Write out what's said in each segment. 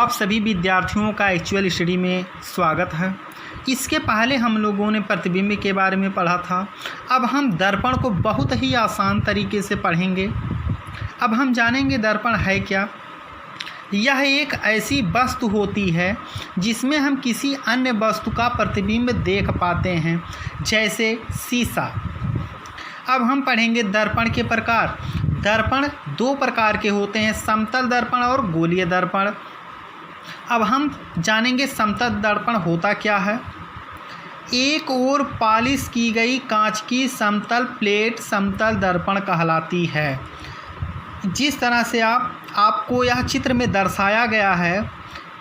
आप सभी विद्यार्थियों का एक्चुअल स्टडी में स्वागत है। इसके पहले हम लोगों ने प्रतिबिंब के बारे में पढ़ा था। अब हम दर्पण को बहुत ही आसान तरीके से पढ़ेंगे। अब हम जानेंगे दर्पण है क्या। यह एक ऐसी वस्तु होती है जिसमें हम किसी अन्य वस्तु का प्रतिबिंब देख पाते हैं, जैसे शीशा। अब हम पढ़ेंगे दर्पण के प्रकार। दर्पण दो प्रकार के होते हैं, समतल दर्पण और गोलीय दर्पण। अब हम जानेंगे समतल दर्पण होता क्या है। एक ओर पॉलिश की गई कांच की समतल प्लेट समतल दर्पण कहलाती है। जिस तरह से आपको यह चित्र में दर्शाया गया है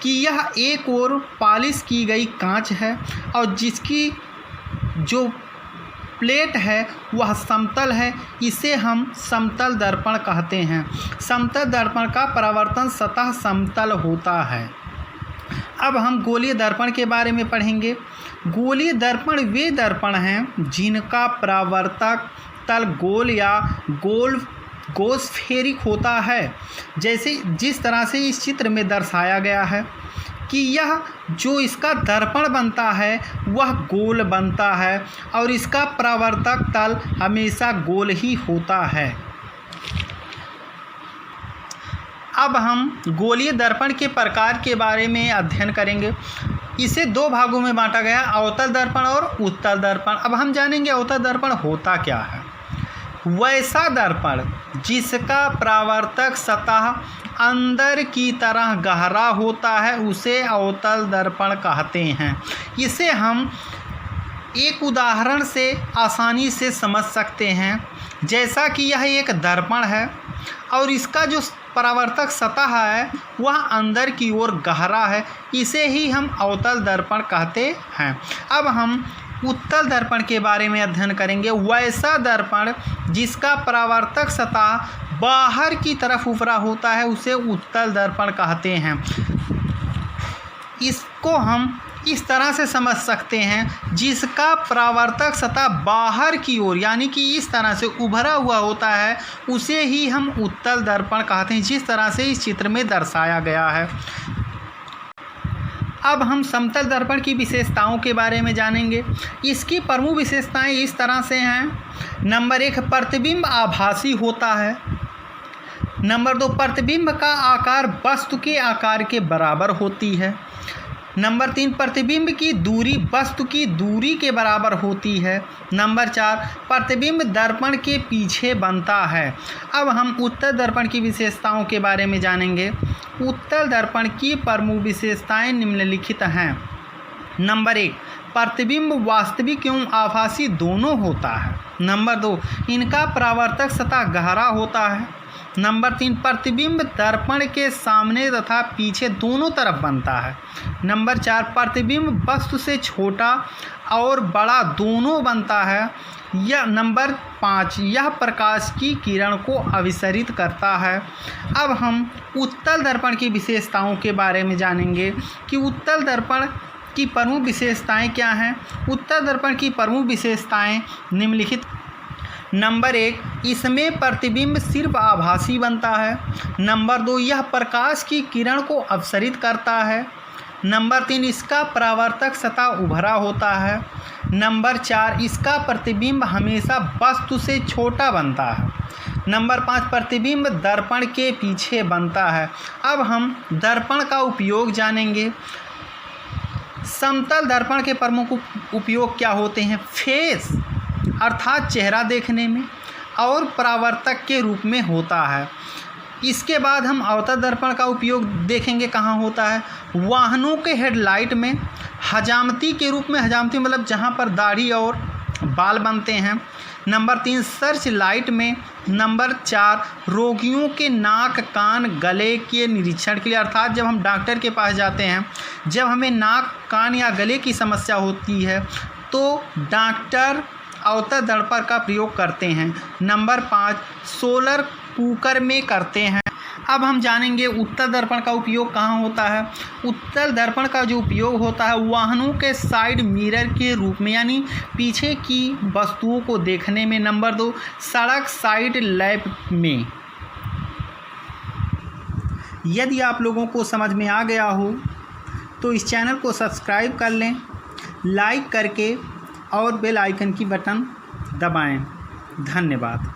कि यह एक ओर पॉलिश की गई कांच है और जिसकी जो प्लेट है वह समतल है, इसे हम समतल दर्पण कहते हैं। समतल दर्पण का परावर्तन सतह समतल होता है। अब हम गोलीय दर्पण के बारे में पढ़ेंगे। गोलीय दर्पण वे दर्पण हैं जिनका परावर्तक तल गोल या गोस्फेरिक होता है, जैसे जिस तरह से इस चित्र में दर्शाया गया है कि यह जो इसका दर्पण बनता है वह गोल बनता है और इसका परावर्तक तल हमेशा गोल ही होता है। अब हम गोलीय दर्पण के प्रकार के बारे में अध्ययन करेंगे। इसे दो भागों में बांटा गया, अवतल दर्पण और उत्तल दर्पण। अब हम जानेंगे अवतल दर्पण होता क्या है। वैसा दर्पण जिसका परावर्तक सतह अंदर की तरह गहरा होता है उसे अवतल दर्पण कहते हैं। इसे हम एक उदाहरण से आसानी से समझ सकते हैं, जैसा कि यह एक दर्पण है और इसका जो परावर्तक सतह है वह अंदर की ओर गहरा है, इसे ही हम अवतल दर्पण कहते हैं। अब हम उत्तल दर्पण के बारे में अध्ययन करेंगे। वैसा दर्पण जिसका परावर्तक सतह बाहर की तरफ उभरा होता है उसे उत्तल दर्पण कहते हैं। इसको हम इस तरह से समझ सकते हैं, जिसका परावर्तक सतह बाहर की ओर यानी कि इस तरह से उभरा हुआ होता है उसे ही हम उत्तल दर्पण कहते हैं, जिस तरह से इस चित्र में दर्शाया गया है। अब हम समतल दर्पण की विशेषताओं के बारे में जानेंगे। इसकी प्रमुख विशेषताएं इस तरह से हैं। नंबर 1, प्रतिबिंब आभासी होता है। नंबर 2, प्रतिबिंब का आकार वस्तु के आकार के बराबर होती है। नंबर 3, प्रतिबिंब की दूरी वस्तु की दूरी के बराबर होती है। नंबर 4, प्रतिबिंब दर्पण के पीछे बनता है। अब हम उत्तल दर्पण की विशेषताओं के बारे में जानेंगे। उत्तल दर्पण की प्रमुख विशेषताएं निम्नलिखित हैं। नंबर 1, प्रतिबिंब वास्तविक एवं आभासी दोनों होता है। नंबर 2, इनका परावर्तक सतह गहरा होता है। नंबर 3, प्रतिबिंब दर्पण के सामने तथा पीछे दोनों तरफ बनता है। नंबर 4, प्रतिबिंब वस्तु से छोटा और बड़ा दोनों बनता है। यह नंबर 5, यह प्रकाश की किरण को अभिसरित करता है। अब हम उत्तल दर्पण की विशेषताओं के बारे में जानेंगे कि उत्तल दर्पण की प्रमुख विशेषताएं क्या हैं। उत्तल दर्पण की प्रमुख विशेषताएं निम्नलिखित। नंबर 1, इसमें प्रतिबिंब सिर्फ आभासी बनता है। नंबर 2, यह प्रकाश की किरण को अपसरित करता है। नंबर 3, इसका परावर्तक सतह उभरा होता है। नंबर 4, इसका प्रतिबिंब हमेशा वस्तु से छोटा बनता है। नंबर 5, प्रतिबिंब दर्पण के पीछे बनता है। अब हम दर्पण का उपयोग जानेंगे। समतल दर्पण के प्रमुख उपयोग क्या होते हैं। फेस अर्थात चेहरा देखने में और परावर्तक के रूप में होता है। इसके बाद हम अवतल दर्पण का उपयोग देखेंगे कहाँ होता है। वाहनों के हेडलाइट में, हजामती के रूप में, हजामती मतलब जहाँ पर दाढ़ी और बाल बनते हैं। नंबर 3, सर्च लाइट में। नंबर 4, रोगियों के नाक कान गले के निरीक्षण के लिए, अर्थात जब हम डॉक्टर के पास जाते हैं, जब हमें नाक कान या गले की समस्या होती है तो डॉक्टर अवतल दर्पण का प्रयोग करते हैं। नंबर 5, सोलर कुकर में करते हैं। अब हम जानेंगे उत्तल दर्पण का उपयोग कहाँ होता है। उत्तल दर्पण का जो उपयोग होता है वाहनों के साइड मिरर के रूप में, यानी पीछे की वस्तुओं को देखने में। नंबर 2, सड़क साइड लैंप में। यदि आप लोगों को समझ में आ गया हो तो इस चैनल को सब्सक्राइब कर लें, लाइक करके और बेल आइकन की बटन दबाएं। धन्यवाद।